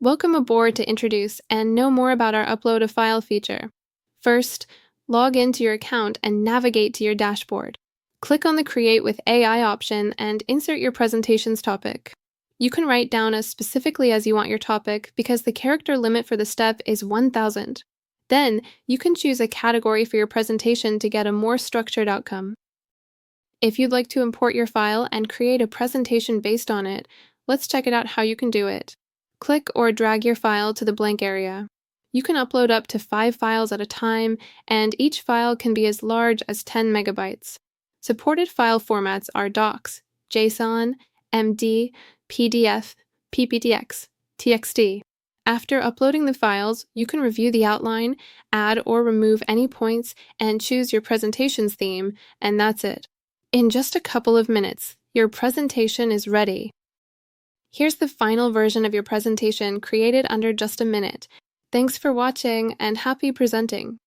Welcome aboard to introduce and know more about our Upload a File feature. First, log into your account and navigate to your dashboard. Click on the Create with AI option and insert your presentation's topic. You can write down as specifically as you want your topic because the character limit for the step is 1,000. Then, you can choose a category for your presentation to get a more structured outcome. If you'd like to import your file and create a presentation based on it, let's check it out how you can do it. Click or drag your file to the blank area. You can upload up to 5 files at a time, and each file can be as large as 10 megabytes. Supported file formats are docs, JSON, MD, PDF, PPTX, TXT. After uploading the files, you can review the outline, add or remove any points, and choose your presentation's theme, and that's it. In just a couple of minutes, your presentation is ready. Here's the final version of your presentation created under just a minute. Thanks for watching and happy presenting!